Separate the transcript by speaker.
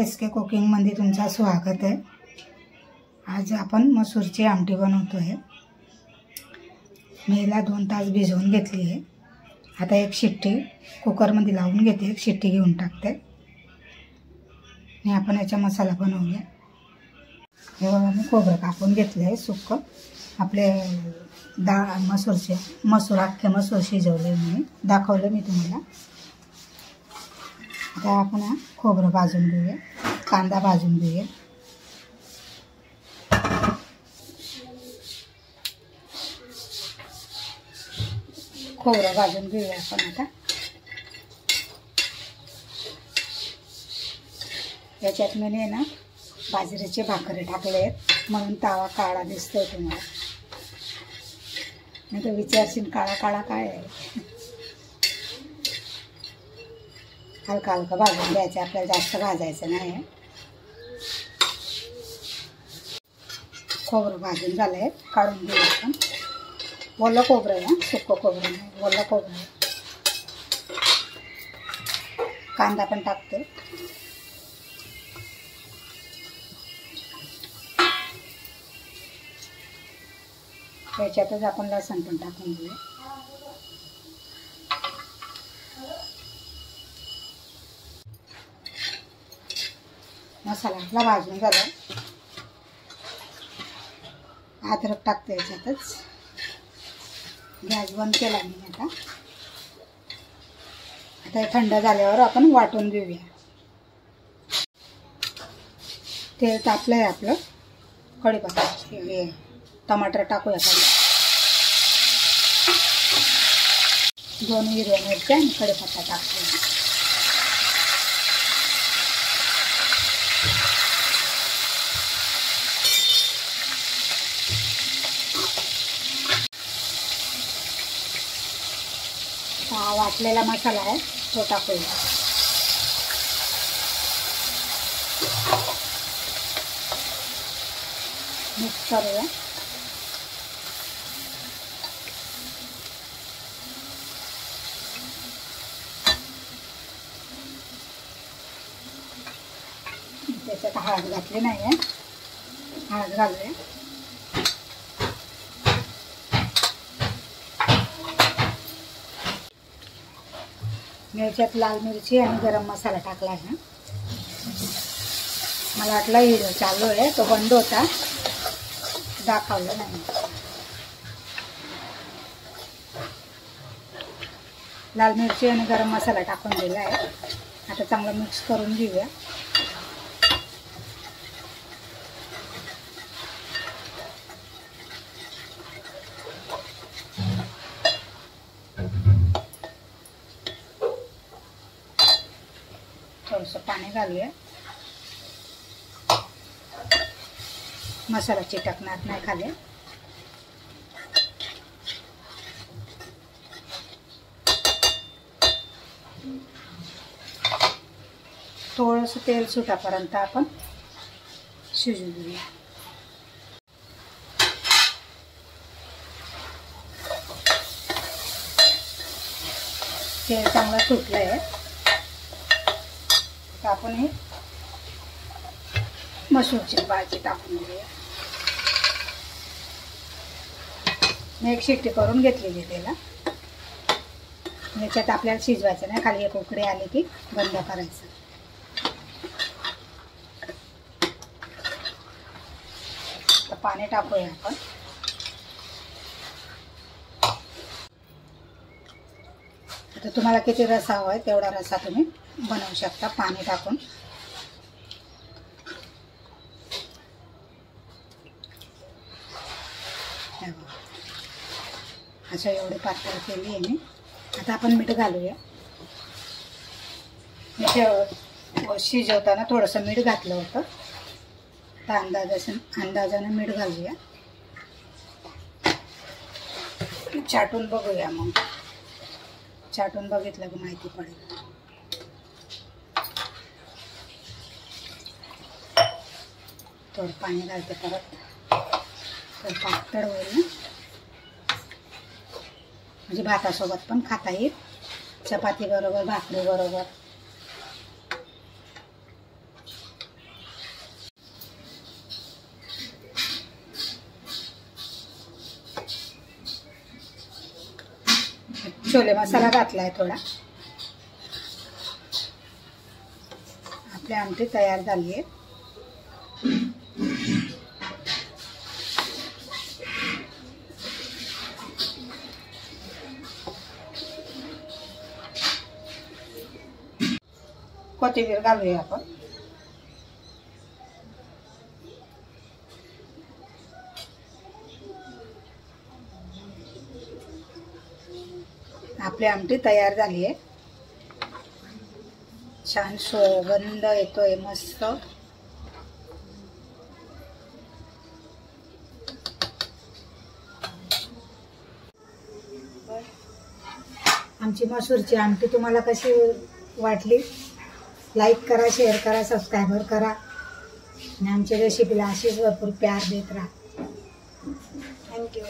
Speaker 1: SK कुकिंगमध्ये तुमचं स्वागत आहे। आज आपण मसूरची आमटी बनवतो आहे। मी हिला 2 तास भिजवून घेतली आहे। आता एक शिट्टी कुकरमध्ये लावून घेते, एक शिट्टी घेऊन टाकते आणि आपण याचा मसाला बनवूया। हे बघा मी खोबरं कापून घेतलं आहे सुक्क। आपले मसूर अख्खे मसूर शिजवले मी दाखवलं मी तुम्हाला। आता आपण खोबरं भाजून घेऊया, कांदा भाजून घेऊया। खोबरं भाजून घेऊया आपण आता। याच्यात मी ना बाजरीचे भाकरी टाकले आहेत म्हणून तावा काळा दिसतोय तुम्हाला। नाही तर विचारशील काळा काळा काय आहे। हलका हलका भाजून घ्यायचं, आपल्याला जास्त भाजायचं नाही। खोबरं भाजून झालंय, काढून घेऊ आपण। ओलं खोबरं आहे, सुक्कं खोबरं नाही, ओलं खोबरं आहे। कांदा पण टाकते। याच्यातच आपण लसूण पण टाकून घेऊया। मसाला आपला भाजून झाला। अद्रक टाकते याच्यातच। गॅस बंद केला मी आता। आता थंड झाल्यावर आपण वाटून घेऊया। तेल तापलंय आपलं, कढीपत्ता हे टमाटर टाकूया खाली। 2 हिरव्या मिरच्या आणि कढीपत्ता टाकूया। हा वाटलेला मसाला आहे तो टाकूया। मिक्स करूया। त्याच्यात हळद घातली नाही आहे, हळद घालूया। याच्यात लाल मिरची आणि गरम मसाला टाकला आहे। मला वाटलं व्हिडिओ चालू आहे तो बंद होता, दाखवलं नाही। लाल मिरची आणि गरम मसाला टाकून दिला आहे। आता चांगलं मिक्स करून घेऊया। थोडंसं पाणी घालूया, मसाला चिटकणार नाही खाली। थोडंसं तेल सुटापर्यंत आपण शिजू देऊया। तेल चांगलं सुटलंय, तर आपण हे मसूरची भाजी टाकून घेऊया। मी एक शिट्टी करून घेतलेली त्याला। याच्यात आपल्याला शिजवायचं नाही, खाली एक उकळी आली की बंद करायचं। तर पाणी टाकूया आपण। आता तुम्हाला किती रस्सा हवा आहे तेवढा रस्सा तुम्ही बनवू शकता पाणी टाकून। असं एवढी पातळ केली आहे मी। आता आपण मीठ घालूया। मीठ शिजवताना थोडंसं मीठ घातलं होतं, आता अंदाजाने मीठ घालूया। चाटून बघूया, मग चाटून बघितलं की माहिती पडेल। थोडं पाणी घालते परत, तर पातळ होईल ना, म्हणजे भातासोबत पण खाता येईल, चपाती बरोबर, भाकरी बरोबर। छोले मसाला घातला आहे थोडा. आपली आमटी तयार झाली आहे. कोथिंबीर घालूया आपण. आपली आमटी तयार झाली आहे. छान सुगंध येतोय मस्त. आमची मसूरची आमटी तुम्हाला कशी वाटली? लाईक करा, शेअर करा, सबस्क्राईबर करा आणि आमच्या रेसिपीला अशीच भरपूर प्यार देत राहा. थँक्यू.